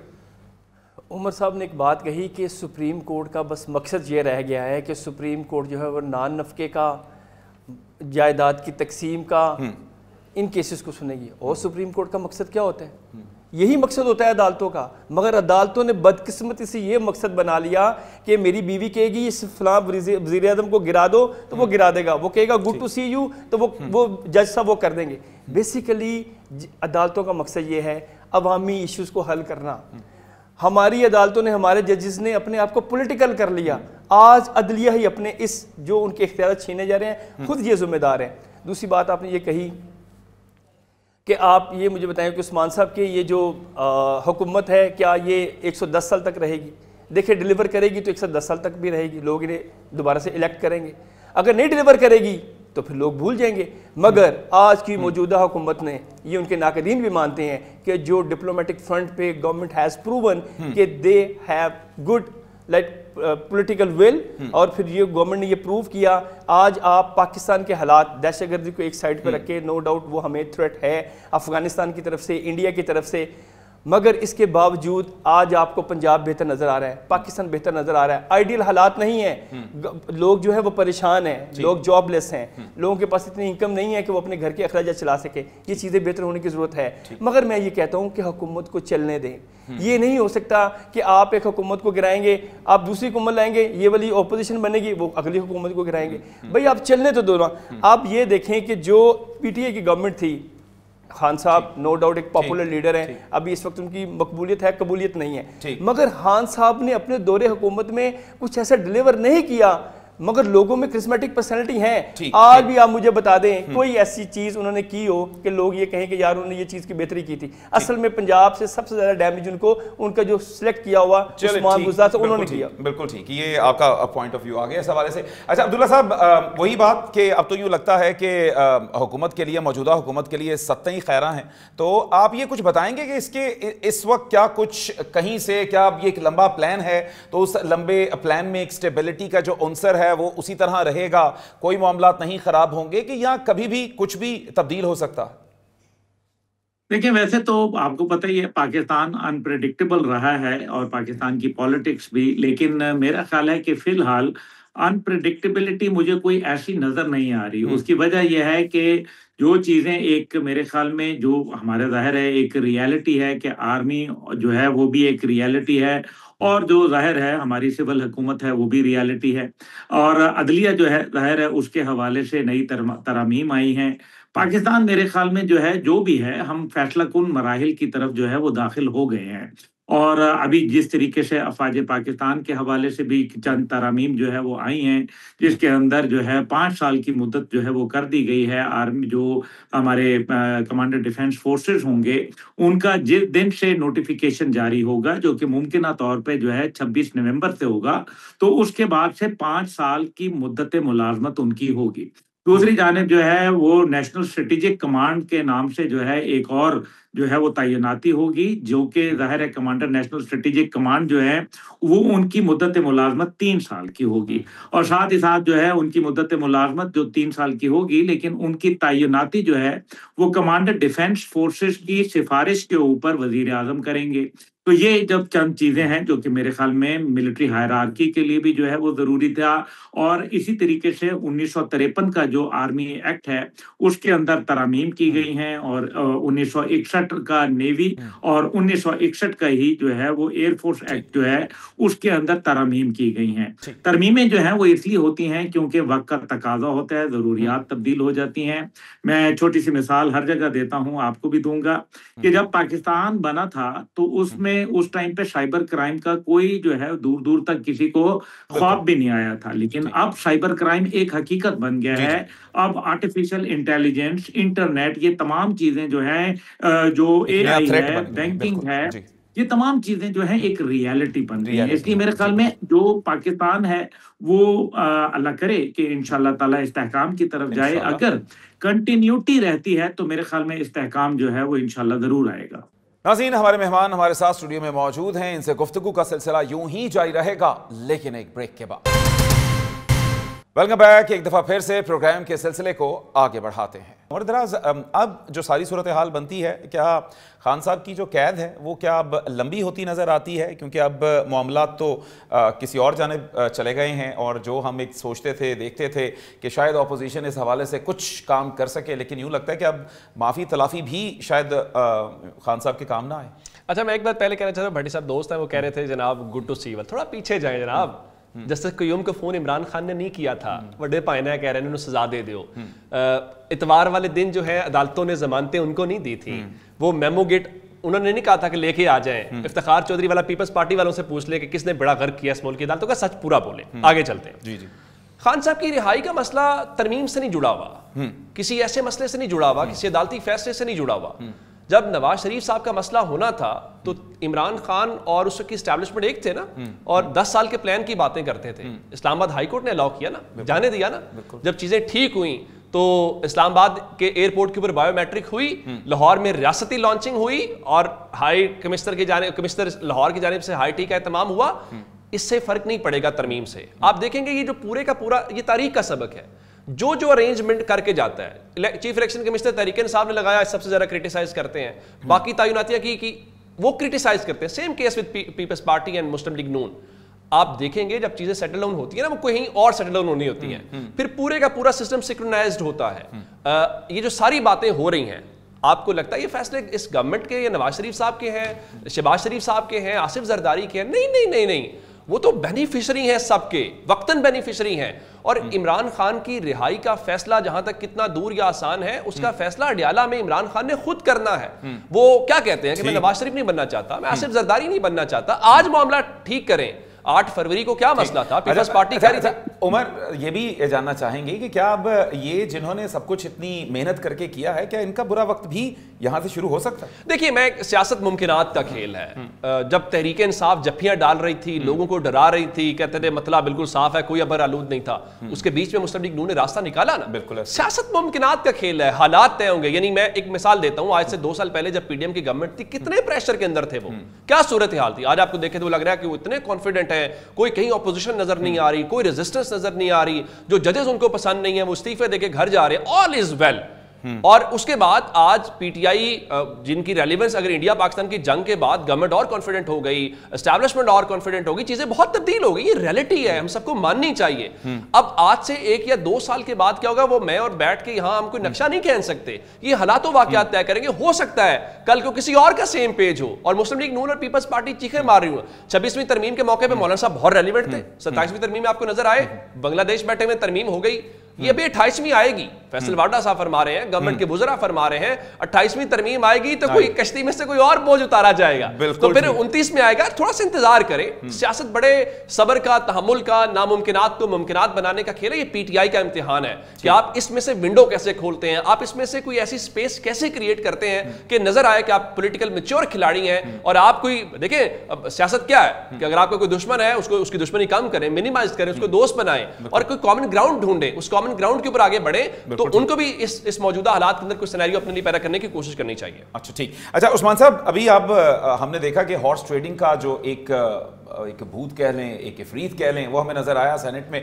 عمر صاحب نے ایک بات کہی کہ سپریم کورٹ کا بس مقصد یہ رہ گیا ہے کہ سپریم کورٹ جو ہے وہ نان نفقے کا، جائیداد کی تقسیم کا، ان کیسز کو سنے گی. اور سپریم کورٹ کا مقصد کیا ہوتا ہے؟ یہی مقصد ہوتا ہے عدالتوں کا. مگر عدالتوں نے بدقسمتی سے یہ مقصد بنا لیا کہ میری بیوی کہے گی اس فلاں وزیر اعظم کو گرا دو تو وہ گرا دے گا، وہ کہے گا گڈ ٹو سی یو تو وہ جج صاحب وہ کر دیں گے. بیسیکلی عدالتوں کا مقصد یہ ہے عوامی ایشوز کو حل کرنا. ہماری عدالتوں نے، ہمارے ججز نے اپنے آپ کو پولیٹیکل کر لیا. آج عدلیہ ہی اپنے اس جو ان کے اختیارات چھینے جا رہے ہیں خود یہ ذمہ دار ہیں. دوسری بات آپ نے یہ کہی کہ آپ یہ مجھے بتائیں کہ عثمان صاحب کی یہ جو حکومت ہے کیا یہ 110 سال تک رہے گی؟ دیکھیں ڈیلیور کرے گی تو 110 سال تک بھی رہے گی، لوگ انہیں دوبارہ سے الیکٹ کریں گے. اگر نہیں ڈیلیور کرے گی تو پھر لوگ بھول جائیں گے. مگر آج کی موجودہ حکومت نے، یہ ان کے ناقدین بھی مانتے ہیں کہ جو ڈپلومیٹک فرنٹ پہ گورنمنٹ ہیز پروون کہ they have good like political will, اور پھر یہ گورنمنٹ نے یہ پروو کیا. آج آپ پاکستان کے حالات، دہشت گردی کو ایک سائڈ پہ رکھے، نو ڈاؤٹ وہ ہمیں تھریٹ ہے افغانستان کی طرف سے، انڈیا کی طرف سے، مگر اس کے باوجود آج آپ کو پنجاب بہتر نظر آ رہا ہے، پاکستان بہتر نظر آ رہا ہے. آئیڈیل حالات نہیں ہیں، لوگ جو ہے وہ پریشان ہیں، لوگ جاب لیس ہیں، لوگوں کے پاس اتنی انکم نہیں ہے کہ وہ اپنے گھر کے اخراجات چلا سکے. یہ چیزیں بہتر ہونے کی ضرورت ہے. مگر میں یہ کہتا ہوں کہ حکومت کو چلنے دیں. یہ نہیں ہو سکتا کہ آپ ایک حکومت کو گرائیں گے، آپ دوسری حکومت لائیں گے، یہ والی اپوزیشن بنے گی، وہ اگلی حکومت کو گرائیں گے. بھائی آپ چلنے تو دو نا. آپ یہ دیکھیں کہ جو پی ٹی آئی کی گورنمنٹ تھی، خان صاحب نو ڈاؤٹ ایک پاپولر لیڈر ہیں، ابھی اس وقت ان کی مقبولیت ہے، قبولیت نہیں ہے، مگر خان صاحب نے اپنے دور حکومت میں کچھ ایسا ڈیلیور نہیں کیا مگر لوگوں میں کرسمیٹک پرسنالٹی ہیں. آج بھی آپ مجھے بتا دیں کوئی ایسی چیز انہوں نے کی ہو کہ لوگ یہ کہیں کہ یار انہوں نے یہ چیز کی بہتری کی تھی. اصل میں پنجاب سے سب سے زیادہ ڈیمیج ان کا جو سلیکٹ کیا ہوا عثمان بزدار سے انہوں نے کیا. بالکل ٹھیک, یہ آپ کا پوائنٹ آف ویو آ گیا اس حوالے سے. اچھا عبداللہ صاحب, وہی بات کہ اب تو یوں لگتا ہے کہ حکومت کے لیے, موجودہ حکومت کے لیے ستیں خیراں ہیں, تو آپ یہ کچھ بتائیں گے کہ اس کے اس وقت کیا کچھ کہیں سے, کیا یہ ایک لمبا پلان ہے تو اس لمبے پلان میں ایک اسٹیبلٹی کا جو عنصر ہے وہ اسی طرح رہے گا, کوئی معاملات نہیں خراب ہوں گے, کہ یا کبھی بھی کچھ بھی تبدیل ہو سکتا ہے؟ دیکھیں ویسے تو آپ کو پتہ ہی ہے پاکستان انپریڈکٹیبل رہا ہے اور پاکستان کی پالیٹکس بھی, لیکن میرا خیال ہے کہ فی الحال انپریڈکٹیبلٹی مجھے کوئی ایسی نظر نہیں آ رہی. اس کی وجہ یہ ہے کہ جو چیزیں ایک میرے خیال میں جو ہمارے ظاہر ہے ایک ریالٹی ہے کہ آرمی جو ہے وہ بھی ایک ریالٹی ہے, اور جو ظاہر ہے ہماری سول حکومت ہے وہ بھی ریالٹی ہے, اور عدلیہ جو ہے ظاہر ہے اس کے حوالے سے نئی ترامیم آئی ہیں. پاکستان میرے خیال میں جو ہے جو بھی ہے ہم فیصلہ کن مراحل کی طرف جو ہے وہ داخل ہو گئے ہیں, اور ابھی جس طریقے سے افواج پاکستان کے حوالے سے بھی چند ترامیم جو ہے وہ آئی ہیں, جس کے اندر جو ہے 5 سال کی مدت جو ہے وہ کر دی گئی ہے. آرمی جو ہمارے کمانڈر ڈیفنس فورسز ہوں گے ان کا جس دن سے نوٹیفیکیشن جاری ہوگا, جو کہ ممکنہ طور پہ جو ہے 26 نومبر سے ہوگا, تو اس کے بعد سے 5 سال کی مدت ملازمت ان کی ہوگی. دوسری جانب جو ہے وہ نیشنل اسٹریٹجک کمانڈ کے نام سے جو ہے ایک اور جو ہے وہ تعیناتی ہوگی, جو کہ ظاہر ہے کمانڈر نیشنل اسٹریٹجک کمانڈ جو ہے وہ ان کی مدت ملازمت 3 سال کی ہوگی, اور ساتھ ہی ساتھ جو ہے ان کی مدت ملازمت جو 3 سال کی ہوگی, لیکن ان کی تعیناتی جو ہے وہ کمانڈر ڈیفنس فورسز کی سفارش کے اوپر وزیر اعظم کریں گے. تو یہ جب چند چیزیں ہیں جو کہ میرے خیال میں ملٹری ہائرارکی کے لیے بھی جو ہے وہ ضروری تھا, اور اسی طریقے سے 1953 کا جو آرمی ایکٹ ہے اس کے اندر ترامیم کی گئی ہیں, اور 1961 کا نیوی اور 1961 کا ہی جو ہے وہ ایئر فورس ایکٹ جو ہے اس کے اندر ترامیم کی گئی ہیں. ترمیمیں جو ہیں وہ اس لیے ہوتی ہیں کیونکہ وقت کا تقاضا ہوتا ہے, ضروریات تبدیل ہو جاتی ہیں. میں چھوٹی سی مثال ہر جگہ دیتا ہوں, آپ کو بھی دوں گا, کہ جب پاکستان بنا تھا تو اس میں اس ٹائم پہ سائبر کرائم کا کوئی جو ہے دور دور تک کسی کو خواب بھی نہیں آیا تھا, لیکن اب سائبر کرائم ایک حقیقت بن گیا ہے. اب آرٹیفیشل انٹیلیجنس, انٹرنیٹ, یہ تمام چیزیں جو ہیں, جو اے آئی ہے, بینکنگ ہے, یہ تمام چیزیں جو ہیں ایک ریالٹی بن رہی ہیں. اس لیے میرے خیال میں جو پاکستان ہے وہ اللہ کرے کہ انشاءاللہ تعالی استحکام کی طرف جائے. اگر کنٹینیوٹی رہتی ہے تو میرے خیال میں استحکام جو ہے وہ انشاءاللہ ضرور آئے گا. ناظرین, ہمارے مہمان ہمارے ساتھ اسٹوڈیو میں موجود ہیں, ان سے گفتگو کا سلسلہ یوں ہی جاری رہے گا لیکن ایک بریک کے بعد. ویلکم بیک, ایک دفعہ پھر سے پروگرام کے سلسلے کو آگے بڑھاتے ہیں. اور دراز اب جو ساری صورتحال بنتی ہے, کیا خان صاحب کی جو قید ہے وہ کیا اب لمبی ہوتی نظر آتی ہے, کیونکہ اب معاملات تو کسی اور جانب چلے گئے ہیں, اور جو ہم ایک سوچتے تھے, دیکھتے تھے کہ شاید اپوزیشن اس حوالے سے کچھ کام کر سکے, لیکن یوں لگتا ہے کہ اب معافی تلافی بھی شاید خان صاحب کے کام نہ آئے. اچھا, میں ایک بات پہلے کہنا چاہتا ہوں, بھٹی صاحب دوست ہیں, وہ کہہ رہے تھے جناب گڈ ٹو سی, تھوڑا پیچھے جائیں جناب. جسٹس قیوم کو فون عمران خان نے نہیں کیا تھا, وڈے پائنا کہہ رہے ہیں انہوں سزا دے دیو. اتوار والے دن جو ہے عدالتوں نے ضمانتیں ان کو نہیں دی تھی, وہ میمو گیٹ انہوں نے نہیں کہا تھا کہ لے کے آ جائیں. افتخار چودھری والا پیپلز پارٹی والوں سے پوچھ لے کہ کس نے بڑا غرق کیا اس ملک کی عدالتوں کا, سچ پورا بولے. آگے چلتے ہیں. جی جی, خان صاحب کی رہائی کا مسئلہ ترمیم سے نہیں جڑا ہوا, کسی ایسے مسئلے سے نہیں جڑا ہوا, کسی عدالتی فیصلے سے نہیں جڑا ہوا. جب نواز شریف صاحب کا مسئلہ ہونا تھا تو عمران خان اور اس کی اسٹیبلشمنٹ ایک تھے نا, اور 10 سال کے پلان کی باتیں کرتے تھے. اسلام آباد ہائی کورٹ نے الاؤ کیا نا, جانے دیا نا. جب چیزیں ٹھیک ہوئیں تو اسلام آباد کے ایئرپورٹ کے اوپر بایو میٹرک ہوئی, لاہور میں ریاستی لانچنگ ہوئی, اور ہائی کمشنر کی جانب, کمشنر لاہور کی جانب سے ہائی ٹی کا اہتمام ہوا. اس سے فرق نہیں پڑے گا ترمیم سے. آپ دیکھیں گے یہ جو پورے کا پورا یہ تاریخ کا سبق ہے, جو ارینجمنٹ کر کے جاتا ہے. Chief election commissioner Tehreek Insaf نے لگایا, سب سے زیادہ کرٹیسائز کرتے ہیں. باقی تعیناتیاں کی وہ کرٹیسائز کرتے ہیں. Same case with Peoples Party and Muslim League Noon. آپ دیکھیں گے جب چیزیں سیٹل ڈاؤن ہوتی ہیں نا, وہ کہیں اور سیٹل ڈاؤن ہونی ہوتی ہیں, پھر پورے کا پورا سسٹم سنکرونائزڈ ہوتا ہے. یہ جو ساری باتیں ہو رہی ہیں, آپ کو لگتا ہے یہ فیصلے اس گورنمنٹ کے یا نواز شریف صاحب کے ہیں, شہباز شریف صاحب کے ہیں, آصف زرداری کے ہیں؟ نہیں نہیں نہیں نہیں, وہ تو بینیفیشری ہیں سب کے, وقتاً بینیفیشری ہیں. اور عمران خان کی رہائی کا فیصلہ جہاں تک کتنا دور یا آسان ہے, اس کا فیصلہ اڈیالہ میں عمران خان نے خود کرنا ہے. وہ کیا کہتے ہیں کہ میں نواز شریف نہیں بننا چاہتا, میں آصف زرداری نہیں بننا چاہتا. آج معاملہ ٹھیک کریں. 8 فروری کو کیا مسئلہ تھا, پیپلز پارٹی کہہ رہی تھی. عمر یہ بھی جاننا چاہیں گے کہ کیا اب یہ جنہوں نے سب کچھ اتنی محنت کر کے کیا ہے، کیا ان کا برا وقت بھی یہاں سے شروع ہو سکتا ہے؟ دیکھیے میں سیاست ممکنات کا کھیل ہے. جب تحریک انصاف جپیاں ڈال رہی تھی، لوگوں کو ڈرا رہی تھی، کہتے تھے مسئلہ بالکل صاف ہے، کوئی ابر آلود نہیں تھا، اس کے بیچ میں مسلم لیگ نون نے راستہ نکالا نا. بالکل سیاست ممکنات کا کھیل ہے، حالات طے ہوں گے. یعنی میں ایک مثال دیتا ہوں، آج سے 2 سال پہلے جب پی ڈی ایم کی گورنمنٹ تھی، کتنے پریشر کے اندر تھے وہ، کیا صورتحال تھی. آج آپ کو دیکھے تو لگ رہا ہے کہ وہ اتنے کانفیڈنٹ ہیں، کوئی کہیں اپوزیشن نظر نہیں آ رہی، کوئی ریزسٹنس نظر نہیں آ رہی، جو ججز ان کو پسند نہیں ہیں وہ استعفے دے کے گھر جا رہے ہیں. آل از ویل. اور اس کے بعد آج پی ٹی آئی جن کی ریلیونس اگر انڈیا پاکستان کی جنگ کے بعد گورنمنٹ اور کانفیڈنٹ ہو گئی، اسٹیبلشمنٹ اور کانفیڈنٹ ہو گئی، چیزیں بہت تبدیل ہو گئی. یہ ریئلٹی ہے، ہم سب کو ماننی چاہیے. اب آج سے 1 یا 2 سال کے بعد کیا ہوگا وہ میں اور بیٹھ کے یہاں ہم کوئی نقشہ نہیں کہہ سکتے. یہ حالات و واقعات طے کریں گے. ہو سکتا ہے کل کو کسی اور کا سیم پیج ہو اور مسلم لیگ نون اور پیپلز پارٹی چیخیں مار رہی ہوں. 26ویں ترمیم کے موقع پہ مولانا صاحب بہت ریلیونٹ تھے. 27ویں ترمیم میں آپ کو نظر آئے بنگلہ دیش بیٹھے میں ترمیم ہو گئی. یہ ابھی 28ویں آئے گی. فیصل وارڈا صاحب فرما رہے ہیں، گورنمنٹ کے وزراء فرما رہے ہیں 28ویں ترمیم آئے گی تو کوئی کشتی میں سے کوئی اور بوجھ اتارا جائے گا، تو پھر 29 میں آئے گا. تھوڑا سا انتظار کریں. سیاست بڑے صبر کا، تحمل کا، ناممکنات کو ممکنات بنانے کا کھیل ہے. یہ پی ٹی آئی کا امتحان ہے کہ آپ اس میں سے ونڈو کیسے کھولتے ہیں، آپ اس میں سے کوئی ایسی سپیس کیسے کریٹ کرتے ہیں کہ نظر آئے کہ آپ پولیٹیکل میچور کھلاڑی ہیں. اور آپ کوئی دیکھیں سیاست کیا ہے کہ اگر آپ کو کوئی دشمن ہے اس کی دشمنی کم کریں، منیمائز کریں، اس کو دوست بنائیں اور کوئی کامن گراؤنڈ ڈھونڈیں، اس کامن گراؤنڈ کے اوپر آگے بڑھیں. تو ان کو بھی اس موجودہ حالات کے اندر کوئی سینیریو اپنے لیے پیدا کرنے کی کوشش کرنی چاہیے. اچھا ٹھیک. اچھا عثمان صاحب، ابھی اب ہم نے دیکھا کہ ہارس ٹریڈنگ کا جو ایک بھوت کہہ لیں، ایک افریت کہہ لیں، وہ ہمیں نظر آیا سینٹ میں.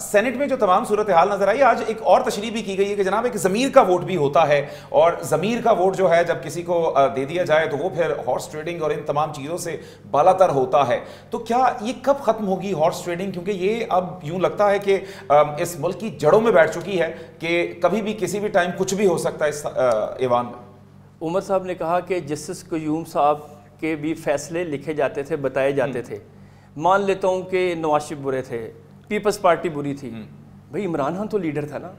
سینٹ میں جو تمام صورتحال نظر آئی، آج ایک اور تشریح بھی کی گئی ہے کہ جناب ایک ضمیر کا ووٹ بھی ہوتا ہے، اور ضمیر کا ووٹ جو ہے جب کسی کو دے دیا جائے تو وہ پھر ہارس ٹریڈنگ اور ان تمام چیزوں سے بالا تر ہوتا ہے. تو کیا یہ کب ختم ہوگی ہارس ٹریڈنگ؟ کیونکہ یہ اب یوں لگتا ہے کہ اس ملک کی جڑوں میں بیٹھ چکی ہے کہ کبھی بھی کسی بھی ٹائم کچھ بھی ہو سکتا ہے اس ایوان میں. عمر صاحب نے کہا کہ جسٹس قیوم صاحب کے بھی فیصلے لکھے جاتے تھے، بتائے جاتے تھے. مان لیتا ہوں کہ نواز شریف برے تھے، پیپلز پارٹی بری تھی. بھئی عمران خان تو لیڈر تھا نا.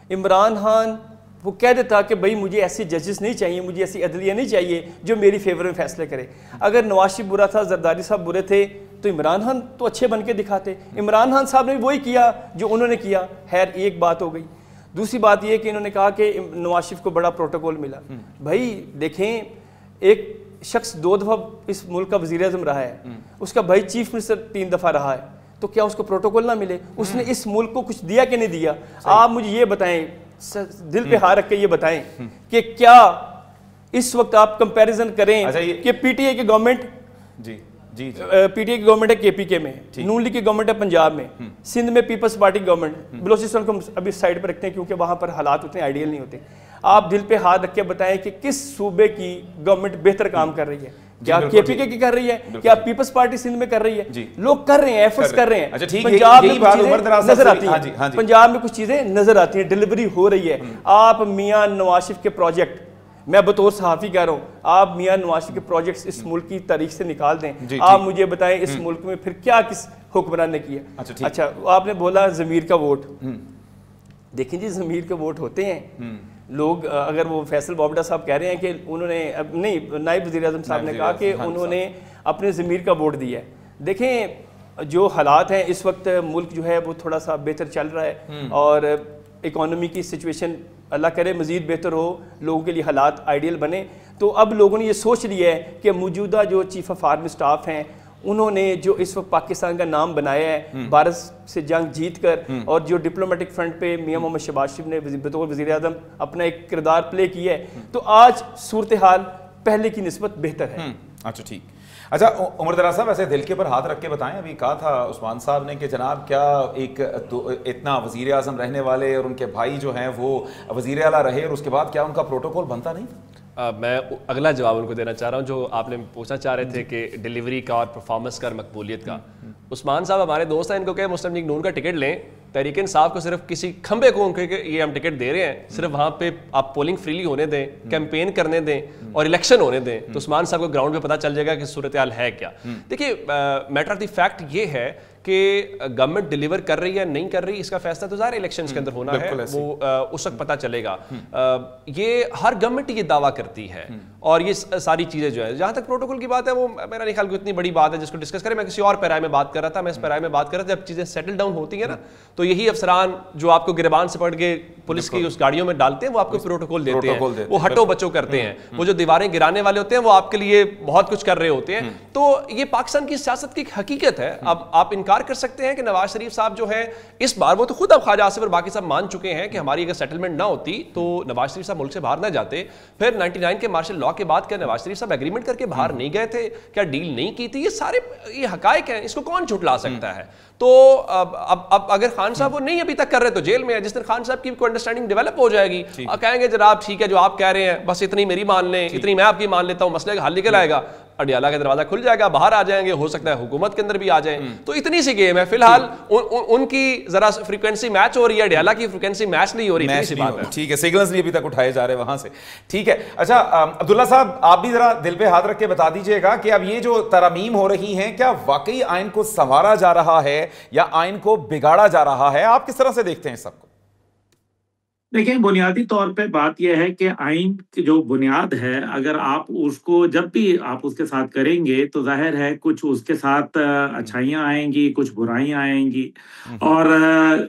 عمران خان وہ کہہ دیتا کہ بھئی مجھے ایسی ججز نہیں چاہیے، مجھے ایسی عدلیہ نہیں چاہیے جو میری فیور میں فیصلے کرے. اگر نواز شریف برا تھا، زرداری صاحب برے تھے، تو عمران خان تو اچھے بن کے دکھاتے. عمران خان صاحب نے وہی کیا جو انہوں نے کیا. خیر ایک بات ہو گئی. دوسری بات یہ کہ انہوں نے کہا کہ نواز شریف کو بڑا پروٹوکول ملا. بھائی دیکھیں، ایک شخص 2 دفعہ اس ملک کا وزیر اعظم رہا ہے، اس کا بھائی چیف منسٹر 3 دفعہ رہا ہے، تو کیا اس کو پروٹوکول نہ ملے؟ اس نے اس ملک کو کچھ دیا کہ نہیں دیا؟ آپ مجھے یہ بتائیں، دل پہ ہاتھ رکھ کے یہ بتائیں کہ کیا اس وقت آپ کمپیریزن کریں کہ پی ٹی آئی کی گورنمنٹ، پی ٹی آئی کی گورنمنٹ ہے کے پی کے میں، نون لیگ کی گورنمنٹ ہے پنجاب میں، سندھ میں پیپلز پارٹی کی گورنمنٹ، بلوچستان کو ابھی سائڈ پہ رکھتے ہیں کیونکہ وہاں پر حالات اتنے آئیڈیل نہیں ہوتے. آپ دل پہ ہاتھ رکھ کے بتائیں کہ کس صوبے کی گورنمنٹ بہتر کام کر رہی ہے؟ کیا کے پی کے کی کر رہی ہے؟ کیا پیپلز پارٹی سندھ میں کر رہی ہے؟ لوگ کر رہے ہیں، ایفرٹس کر رہے ہیں. پنجاب میں کچھ چیزیں نظر آتی ہیں، پنجاب میں کچھ چیزیں نظر آتی ہیں، ڈیلیوری ہو رہی ہے. آپ میاں نواز شریف کے پروجیکٹ، میں بطور صحافی کہہ رہا ہوں، آپ میاں نواز شریف کے پروجیکٹس اس ملک کی تاریخ سے نکال دیں. آپ مجھے بتائیں اس ملک میں پھر کیا کس حکمران نے کیا؟ اچھا آپ نے بولا ضمیر کا ووٹ. دیکھیں جی، ضمیر کے ووٹ ہوتے ہیں. لوگ اگر وہ فیصل وابڈا صاحب کہہ رہے ہیں کہ انہوں نے نہیں، نائب وزیر اعظم صاحب نے کہا کہ انہوں نے اپنے ضمیر کا ووٹ دیا ہے. دیکھیں جو حالات ہیں اس وقت، ملک جو ہے وہ تھوڑا سا بہتر چل رہا ہے اور اکانومی کی سچویشن اللہ کرے مزید بہتر ہو، لوگوں کے لیے حالات آئیڈیل بنے. تو اب لوگوں نے یہ سوچ لیا ہے کہ موجودہ جو چیف آف آرمی سٹاف ہیں، انہوں نے جو اس وقت پاکستان کا نام بنایا ہے بھارت سے جنگ جیت کر، اور جو ڈپلومیٹک فرنٹ پہ میاں محمد شہباز شریف نے بطور وزیر اعظم اپنا ایک کردار پلے کیا ہے، تو آج صورتحال پہلے کی نسبت بہتر ہے. اچھا ٹھیک. اچھا عمر دراز صاحب، ایسے دل کے پر ہاتھ رکھ کے بتائیں، ابھی کہا تھا عثمان صاحب نے کہ جناب کیا ایک اتنا وزیر اعظم رہنے والے اور ان کے بھائی جو ہیں وہ وزیر اعلیٰ رہے، اور اس کے بعد کیا ان کا پروٹوکول بنتا نہیں تھا؟ میں اگلا جواب ان کو دینا چاہ رہا ہوں جو آپ نے پوچھنا چاہ رہے تھے کہ ڈیلیوری کا اور پرفارمنس کا اور مقبولیت کا. عثمان صاحب ہمارے دوست ہیں، ان کو کہ مسلم لیگ نون کا ٹکٹ لیں، تحریک انصاف کو صرف کسی کھمبے کو کہ یہ ہم ٹکٹ دے رہے ہیں، صرف وہاں پہ آپ پولنگ فریلی ہونے دیں، کیمپین کرنے دیں اور الیکشن ہونے دیں، تو عثمان صاحب کو گراؤنڈ پہ پتہ چل جائے گا کہ صورتحال ہے کیا. دیکھیے میٹر آف دی فیکٹ یہ ہے کہ گورنمنٹ ڈیلیور کر رہی ہے نہیں کر رہی، اس کا فیصلہ تو ظاہر الیکشنز کے اندر ہونا ہے، وہ اس وقت پتہ چلے گا۔ یہ ہر گورنمنٹ یہ دعویٰ کرتی ہے، اور یہ ساری چیزیں جو ہے، جہاں تک پروٹوکول کی بات ہے وہ میرا نہیں خیال کوئی اتنی بڑی بات ہے جس کو ڈسکس کریں، میں کسی اور پیرائے میں بات کر رہا تھا، میں اس پیرائے میں بات کر رہا تھا، جب چیزیں سیٹل ڈاؤن ہوتی ہیں نا تو یہی افسران جو آپ کو گریبان سے پکڑ کے پولیس کی اس گاڑیوں میں ڈالتے ہیں وہ آپ کو پروٹوکول دیتے ہیں، وہ ہٹو بچو کرتے ہیں، وہ جو دیواریں گرانے والے ہوتے ہیں وہ آپ کے لیے بہت کچھ کر رہے ہوتے ہیں۔ تو یہ پاکستان کی سیاست کی ایک حقیقت ہے۔ اب آپ انکار کر سکتے ہیں کہ نواز شریف صاحب جو ہے اس بار، وہ تو خود اب خواجہ آصف اور باقی صاحب مان چکے ہیں کہ ہماری اگر سیٹلمنٹ نہ ہوتی تو نواز شریف صاحب ملک سے باہر نہ جاتے۔ پھر 99 کے مارشل لاء کے بعد کیا نواز شریف صاحب ایگریمنٹ کر کے باہر نہیں گئے تھے؟ کیا ڈیل نہیں کی تھی؟ یہ سارے یہ حقائق ہیں، اس کو کون جھٹلا سکتا ہے؟ تو اب اگر خان صاحب وہ نہیں ابھی تک کر رہے تو جیل میں ہے، جس دن خان صاحب کی کوئی انڈرسٹینڈنگ ڈیولپ ہو جائے گی، کہیں گے جناب ٹھیک ہے جو آپ کہہ رہے ہیں بس اتنی میری مان لیں، اتنی میں آپ کی مان لیتا ہوں، مسئلے کا حل نکل آئے گا، اڈیالہ کا دروازہ کھل جائے گا، باہر آ جائیں گے، ہو سکتا ہے حکومت کے اندر بھی آ جائیں۔ تو اتنی سی گیم ہے، فی الحال ان کی ذرا فریکوینسی میچ ہو رہی ہے، اڈیالہ کی فریکوینسی میچ نہیں ہو رہی، اتنی سی بات ہے۔ ٹھیک ہے، سگنلز نہیں ابھی تک اٹھائے جا رہے وہاں سے، ٹھیک ہے۔ اچھا عبداللہ صاحب، آپ بھی ذرا دل پہ ہاتھ رکھ کے بتا دیجئے گا کہ اب یہ جو ترامیم ہو رہی ہیں کیا واقعی آئین کو سنوارا جا رہا ہے یا آئین کو بگاڑا جا رہا ہے؟ آپ کس طرح سے دیکھتے ہیں سب کو؟ دیکھیں، بنیادی طور پہ بات یہ ہے کہ آئین کی جو بنیاد ہے، اگر آپ اس کو جب بھی آپ اس کے ساتھ کریں گے تو ظاہر ہے کچھ اس کے ساتھ اچھائیاں آئیں گی، کچھ برائیاں آئیں گی، اور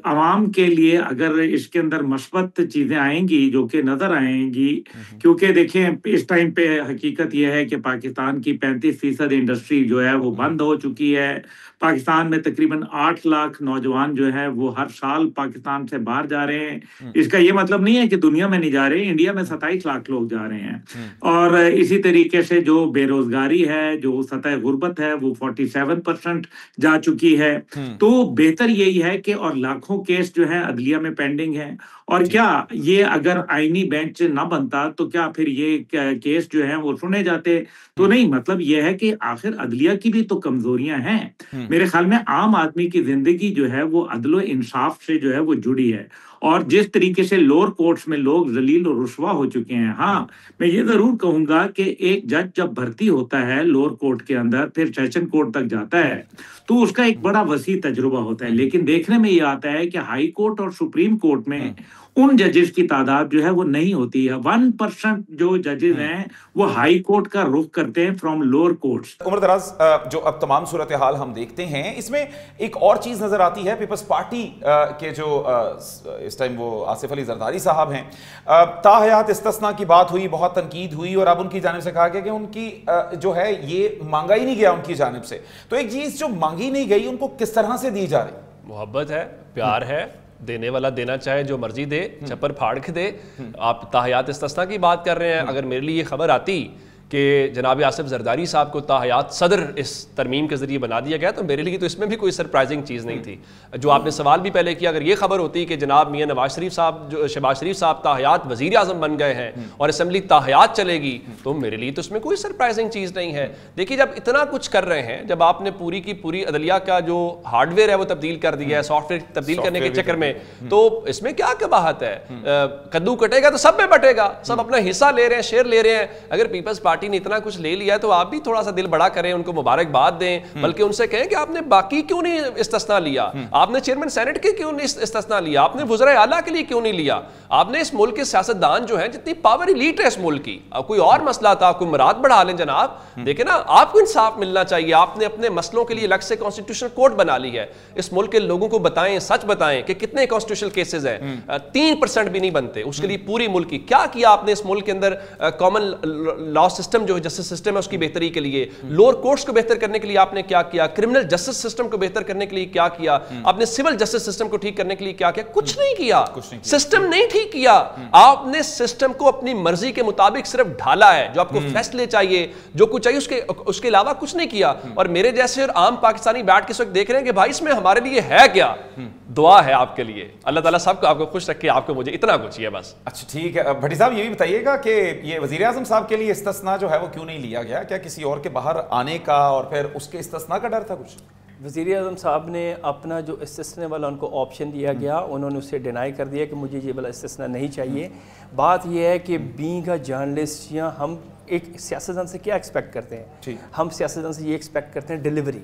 عوام کے لیے اگر اس کے اندر مثبت چیزیں آئیں گی جو کہ نظر آئیں گی، کیونکہ دیکھیں اس ٹائم پہ حقیقت یہ ہے کہ پاکستان کی 35% انڈسٹری جو ہے وہ بند ہو چکی ہے۔ پاکستان میں تقریباً 8 لاکھ نوجوان جو ہے وہ ہر سال پاکستان سے باہر جا رہے ہیں۔ اس کا یہ مطلب نہیں ہے کہ دنیا میں نہیں جا رہے، انڈیا میں 27 لاکھ لوگ جا رہے ہیں، اور اسی طریقے سے جو بے روزگاری ہے، جو سطح غربت ہے وہ 47% جا چکی ہے۔ تو بہتر یہی ہے کہ، اور لاکھوں کیس جو ہیں عدلیہ میں پینڈنگ ہیں، اور کیا یہ اگر آئینی بینچ نہ بنتا تو کیا پھر یہ کیس جو ہیں وہ سنے جاتے؟ تو نہیں، مطلب یہ ہے کہ آخر عدلیہ کی بھی تو کمزوریاں ہیں۔ میرے خیال میں عام آدمی کی زندگی جو ہے وہ عدل و انصاف سے جو ہے وہ جڑی ہے، اور جس طریقے سے لوور کورٹس میں لوگ ذلیل و رسوا ہو چکے ہیں۔ ہاں، میں یہ ضرور کہوں گا کہ ایک جج جب بھرتی ہوتا ہے لوور کورٹ کے اندر، پھر سیشن کورٹ تک جاتا ہے تو اس کا ایک بڑا وسیع تجربہ ہوتا ہے، لیکن دیکھنے میں یہ آتا ہے کہ ہائی کورٹ اور سپریم کورٹ میں ان ججز کی تعداد جو ہے وہ نہیں ہوتی ہے۔ 1% جو ججز ہیں وہ ہائی کورٹ کا رخ کرتے ہیں فرام لوور کورٹس۔ عمر دراز، جو اب تمام صورتحال ہم دیکھتے ہیں اس میں ایک اور چیز نظر آتی ہے، پیپلز پارٹی کے جو اس ٹائم وہ آصف علی زرداری صاحب ہیں، تاحیات استثناء کی بات ہوئی، بہت تنقید ہوئی، اور اب ان کی جانب سے کہا گیا کہ ان کی جو ہے یہ مانگا ہی نہیں گیا ان کی جانب سے۔ تو ایک چیز جو مانگی نہیں گئی ان کو کس طرح سے دی جا رہی؟ محبت ہے، پیار ہے، دینے والا دینا چاہے جو مرضی دے، چھپر پھاڑ کے دے۔ آپ تاحیات استثناء کی بات کر رہے ہیں، اگر میرے لیے یہ خبر آتی کہ جناب آصف زرداری صاحب کو تاحیات صدر اس ترمیم کے ذریعے بنا دیا گیا تو میرے لیے تو اس میں بھی کوئی سرپرائزنگ چیز نہیں تھی۔ جو آپ نے سوال بھی پہلے کیا، اگر یہ خبر ہوتی کہ جناب میاں نواز شریف صاحب، جو شہباز شریف صاحب تاحیات وزیر اعظم بن گئے ہیں اور اسمبلی تاحیات چلے گی، تو میرے لیے تو اس میں کوئی سرپرائزنگ چیز نہیں ہے۔ دیکھیے، جب اتنا کچھ کر رہے ہیں، جب آپ نے پوری کی پوری عدلیہ کا جو ہارڈ ویئر ہے وہ تبدیل کر دیا ہے سافٹ ویئر تبدیل کرنے کے چکر میں، تو اس میں کیا قباحت ہے؟ کدو کٹے گا تو سب میں بٹے گا، سب اپنا حصہ لے رہے ہیں، شیئر لے رہے ہیں۔ اگر پیپلز پارٹی نے اتنا کچھ لے لیا تو آپ بھی تھوڑا سا دل بڑا کریں، ان کو مبارکباد دیں، بلکہ ان سے کہیں کہ آپ نے باقی کیوں نہیں استثناء لیا، آپ نے چیئرمین سینٹ کے کیوں نہیں استثناء لیا، آپ نے وزرائے اعلیٰ کے لیے کیوں نہیں لیا، آپ نے اس ملک کے سیاستدان جو ہیں، جتنی پاور ایلیٹ ہے اس ملک کی، اب کوئی اور مسئلہ تھا، کوئی مراد بڑھا لیں جناب، دیکھیں نا، آپ کو انصاف ملنا چاہیے۔ آپ نے اپنے مسئلوں کے لیے الگ سے کانسٹیٹیوشنل کورٹ بنا لی ہے، اس ملک کے لوگوں کو بتائیں، سچ بتائیں کہ کتنے کانسٹیٹیوشنل کیسز ہیں، 3% بھی نہیں بنتے، اس کے لیے پوری ملک کی کیا کیا آپ نے اس ملک کے اندر؟ کامن لا سسٹم جو جسٹس سسٹم ہے اس کی بہتری کے لیے، لوور کورٹس کو بہتر کرنے کے لیے آپ نے کیا کیا، کرمنل جسٹس سسٹم کو بہتر کرنے کے لیے کیا کیا، آپ نے سول جسٹس سسٹم کو ٹھیک کرنے کے لیے کیا کیا؟ کچھ نہیں کیا، سسٹم نہیں ٹھیک کیا، آپ نے سسٹم کو اپنی مرضی کے مطابق صرف ڈھالا ہے، جو آپ کو فیصلے چاہیے، جو کچھ چاہیے اس کے علاوہ کچھ نہیں کیا۔ اور میرے جیسے اور عام پاکستانی بیٹھ کے اس وقت دیکھ رہے ہیں کہ بھائی اس میں ہمارے لیے ہے کیا؟ دعا ہے آپ کے لیے، اللہ تعالیٰ سب کو آپ کو خوش رکھے، آپ کو مجھے اتنا کچھ ہے بس۔ اچھا ٹھیک ہے، بھٹی صاحب یہ بھی بتائیے گا کہ یہ وزیر اعظم صاحب کے لیے استثناء جو ہے وہ کیوں نہیں لیا گیا؟ کیا کسی اور کے باہر آنے کا اور پھر اس کے استثناء کا ڈر تھا کچھ؟ وزیر اعظم صاحب نے اپنا جو استثناء والا ان کو آپشن دیا گیا، انہوں نے اسے ڈینائی کر دیا کہ مجھے یہ والا استثناء نہیں چاہیے۔ بات یہ ہے کہ بینگ اے جرنلسٹ، یا ہم ایک سیاستدان سے کیا ایکسپیکٹ کرتے ہیں؟ ہم سیاستدان سے یہ ایکسپیکٹ کرتے ہیں ڈیلیوری،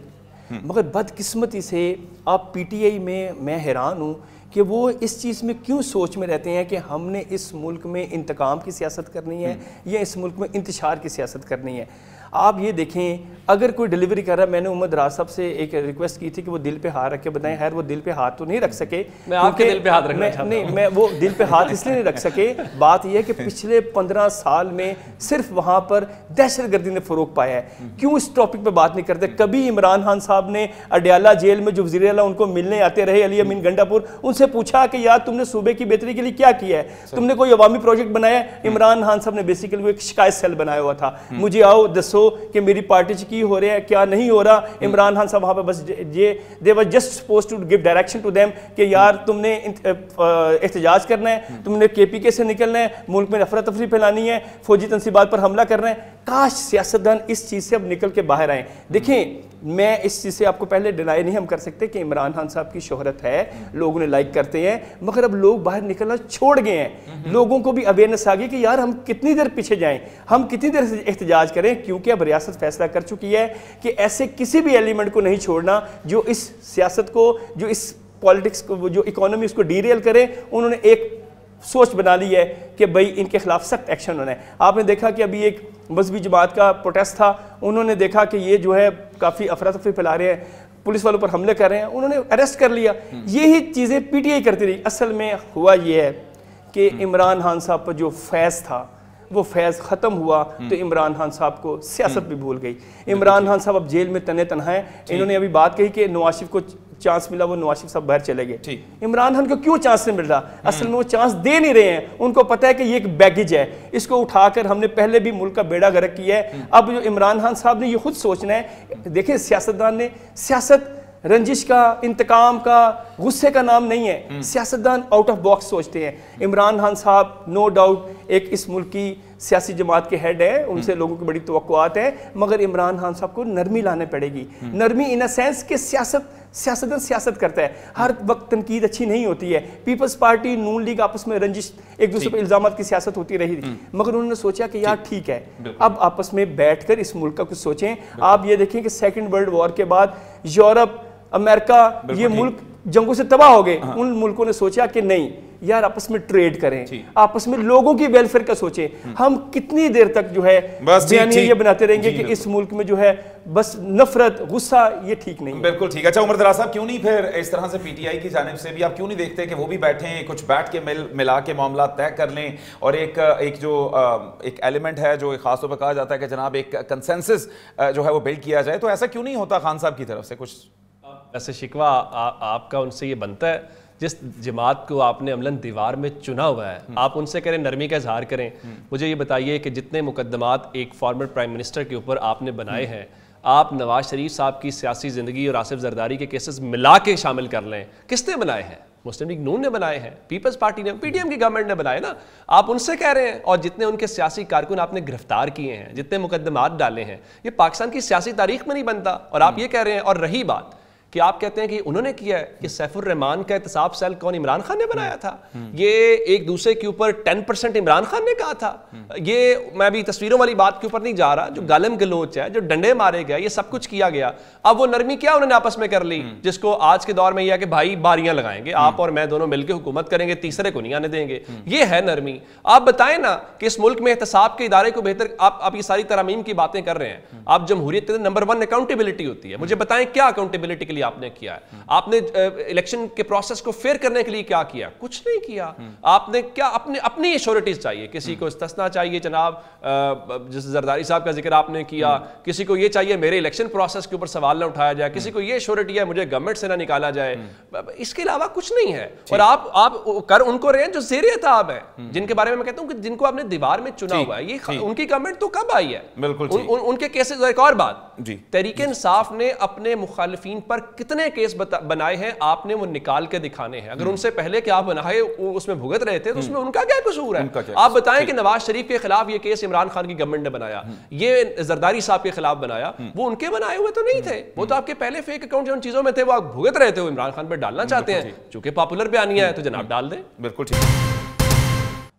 مگر بدقسمتی سے آپ پی ٹی آئی میں حیران ہوں کہ وہ اس چیز میں کیوں سوچ میں رہتے ہیں کہ ہم نے اس ملک میں انتقام کی سیاست کرنی ہے یا اس ملک میں انتشار کی سیاست کرنی ہے. آپ یہ دیکھیں اگر کوئی ڈیلیوری کر رہا ہے, میں نے محمد راز صاحب سے ایک ریکویسٹ کی تھی کہ وہ دل پہ ہاتھ رکھ کے بتائیں. خیر وہ دل پہ ہاتھ تو نہیں رکھ سکے, میں آپ کے دل پہ ہاتھ رکھنا چاہتا ہوں. نہیں, میں وہ دل پہ ہاتھ اس لیے نہیں رکھ سکے, بات یہ ہے کہ پچھلے 15 سال میں صرف وہاں پر دہشت گردی نے فروغ پایا ہے. کیوں اس ٹاپک پہ بات نہیں کرتے؟ کبھی عمران خان صاحب نے اڈیالہ جیل میں جو وزیر اعلیٰ ان کو ملنے آتے رہے علی امین گنڈا پور, ان سے پوچھا کہ یار تم نے صوبے کی بہتری کے لیے کیا کیا ہے, تم نے کوئی عوامی پروجیکٹ بنایا ہے؟ عمران خان صاحب نے بیسیکلی وہ ایک شکایت سیل بنایا ہوا تھا, مجھے آؤ دسو کہ میری پارٹی کی ہو رہا ہے کیا نہیں ہو رہا. عمران خان صاحب وہاں پہ بس they were just supposed to give direction to them کہ یار تم نے احتجاج کرنا ہے, تم نے کے پی کے سے نکلنا ہے, ملک میں افراتفری پھیلانی ہے, فوجی تنصیبات پر حملہ کرنا ہے. کاش سیاستدان اس چیز سے اب نکل کے باہر آئیں. دیکھیں میں اس چیز سے آپ کو پہلے ڈینائی نہیں ہم کر سکتے کہ عمران خان صاحب کی شہرت ہے, لوگ انہیں لائک کرتے ہیں, مگر اب لوگ باہر نکلنا چھوڑ گئے ہیں. لوگوں کو بھی اویئرنیس آ گئی کہ یار ہم کتنی دیر پیچھے جائیں, ہم کتنی دیر احتجاج کریں, کیونکہ اب ریاست فیصلہ کر چکی ہے کہ ایسے کسی بھی ایلیمنٹ کو نہیں چھوڑنا جو اس سیاست کو, جو اس پالیٹکس کو, جو اکانومی اس کو ڈیریل کرے. انہوں نے ایک سوچ بنا لی ہے کہ بھئی ان کے خلاف سخت ایکشن ہونا ہے. آپ نے دیکھا کہ ابھی ایک مذہبی جماعت کا پروٹیسٹ تھا, انہوں نے دیکھا کہ یہ جو ہے کافی افراتفری پھیلا رہے ہیں, پولیس والوں پر حملے کر رہے ہیں, انہوں نے اریسٹ کر لیا. یہی چیزیں پی ٹی آئی کرتی رہی. اصل میں ہوا یہ ہے کہ عمران خان صاحب پر جو فیض تھا وہ فیض ختم ہوا تو عمران خان صاحب کو سیاست بھی بھول گئی. عمران خان صاحب اب جیل میں تنے تنہا ہیں. انہوں نے ابھی بات کہی کہ نواز شریف کو چانس ملا, وہ نواز شریف صاحب باہر چلے گئے. عمران خان کو کیوں چانس نہیں مل رہا؟ اصل میں وہ چانس دے نہیں رہے ہیں. ان کو پتہ ہے کہ یہ ایک بیگیج ہے, اس کو اٹھا کر ہم نے پہلے بھی ملک کا بیڑا غرق کیا ہے. اب جو عمران خان صاحب نے یہ خود سوچنا ہے. دیکھیں سیاستدان نے, سیاست رنجش کا, انتقام کا, غصے کا نام نہیں ہے. سیاستدان آؤٹ آف باکس سوچتے ہیں. عمران خان صاحب نو ڈاؤٹ ایک اس ملک کی سیاسی جماعت کے ہیڈ ہیں, ان سے لوگوں کی بڑی توقعات ہیں, مگر عمران خان صاحب کو نرمی لانے پڑے گی. نرمی ان اے سینس کہ سیاستدان سیاست کرتا ہے, ہر وقت تنقید اچھی نہیں ہوتی ہے. پیپلز پارٹی, نون لیگ آپس میں رنجش, ایک دوسرے پر الزامات کی سیاست ہوتی رہی تھی, مگر انہوں نے سوچا کہ یار ٹھیک ہے اب آپس میں بیٹھ کر اس ملک کا کچھ سوچیں. آپ یہ دیکھیں کہ سیکنڈ ورلڈ وار کے بعد یورپ, امریکہ, یہ ملک جنگوں سے تباہ ہو گئے. ان ملکوں نے سوچا کہ نہیں یار آپس میں ٹریڈ کریں, آپس میں لوگوں کی ویلفیئر کا سوچیں. ہم کتنی دیر تک جو ہے بیانیے یہ بناتے رہیں گے کہ اس ملک میں جو ہے بس نفرت, غصہ, یہ ٹھیک نہیں. بالکل ٹھیک. اچھا عمر دراز صاحب, کیوں نہیں پھر اس طرح سے پی ٹی آئی کی جانب سے بھی آپ کیوں نہیں دیکھتے کہ وہ بھی بیٹھیں, کچھ بیٹھ کے ملا کے معاملات طے کر لیں, اور ایک جو ایک ایلیمنٹ ہے جو خاص طور پہ کہا جاتا ہے کہ جناب ایک کنسنسس جو ہے وہ بلڈ کیا جائے, تو ایسا کیوں نہیں ہوتا خان صاحب کی طرف سے کچھ؟ ایسے شکوہ آپ کا ان سے یہ بنتا ہے, جس جماعت کو آپ نے عملاً دیوار میں چنا ہوا ہے, آپ ان سے کریں, نرمی کا اظہار کریں. مجھے یہ بتائیے کہ جتنے مقدمات ایک فارمر پرائم منسٹر کے اوپر آپ نے بنائے ہیں, آپ نواز شریف صاحب کی سیاسی زندگی اور آصف زرداری کے کیسز ملا کے شامل کر لیں. کس نے بنائے ہیں؟ مسلم لیگ نون نے بنائے ہیں, پیپلز پارٹی نے, پی ٹی ایم کی گورنمنٹ نے بنائے نا. آپ ان سے کہہ رہے ہیں, اور جتنے ان کے سیاسی کارکن آپ نے گرفتار کیے ہیں, جتنے مقدمات ڈالے ہیں, یہ پاکستان کی سیاسی تاریخ میں نہیں بنتا. اور آپ یہ کہہ رہے ہیں, اور رہی بات کہ آپ کہتے ہیں کہ انہوں نے کیا ہے, کہ سیف الرحمان کا احتساب سیل کون, عمران خان نے بنایا تھا. یہ ایک دوسرے کے اوپر 10% عمران خان نے کہا تھا. یہ میں بھی تصویروں والی بات کے اوپر نہیں جا رہا, جو گالم گلوچ ہے, جو ڈنڈے مارے گئے, یہ سب کچھ کیا گیا. اب وہ نرمی کیا انہوں نے آپس میں کر لی, جس کو آج کے دور میں یہ ہے کہ بھائی باریاں لگائیں گے, آپ اور میں دونوں مل کے حکومت کریں گے, تیسرے کو نہیں آنے دیں گے. یہ ہے نرمی. آپ بتائیں نا کہ اس ملک میں احتساب کے ادارے کو بہتر, آپ یہ ساری ترامیم کی باتیں کر رہے ہیں, آپ جمہوریت کے نمبر 1 اکاؤنٹیبلٹی ہوتی ہے. مجھے بتائیں کیا اکاؤنٹیبلٹی کے لیے آپ نے کیا ہے؟ آپ نے الیکشن کے پروسیس کو فیئر کرنے کے لیے کیا کیا؟ کچھ نہیں کیا. آپ نے کیا اپنی ایشورٹیز چاہیے, کسی کو استثنا چاہیے, جناب جس زرداری صاحب کا ذکر آپ نے کیا, کسی کو یہ چاہیے میرے الیکشن پروسیس کے اوپر سوال نہ اٹھایا جائے, کسی کو یہ ایشورٹی ہے مجھے گورنمنٹ سے نہ نکالا جائے. اس کے علاوہ کچھ نہیں ہے. اور آپ کر ان کو رہے ہیں جو زیر اعتاب ہیں, جن کے بارے میں کہتا ہوں کہ جن کو آپ نے دیوار میں چنا ہوا ہے. یہ ان کی گورنمنٹ تو کب آئی ہے؟ بالکل ان کے کیسز. ایک اور بات, تحریک انصاف نے اپنے مخالفین پر کتنے کیس بنائے ہیں, آپ نے وہ نکال کے دکھانے ہیں. اگر ان سے پہلے کہ آپ بنائے اس میں بھگت رہے تھے تو اس میں ان کا کیا قصور ہے؟ آپ بتائیں کہ نواز شریف کے خلاف یہ کیس عمران خان کی گورنمنٹ نے بنایا, یہ زرداری صاحب کے خلاف بنایا, وہ ان کے بنائے ہوئے تو نہیں تھے, وہ تو آپ کے پہلے فیک اکاؤنٹ جو ان چیزوں میں تھے وہ آپ بھگت رہے تھے, وہ عمران خان پہ ڈالنا چاہتے ہیں. چونکہ پاپولر بیانیہ ہے تو جناب ڈال دیں. بالکل ٹھیک.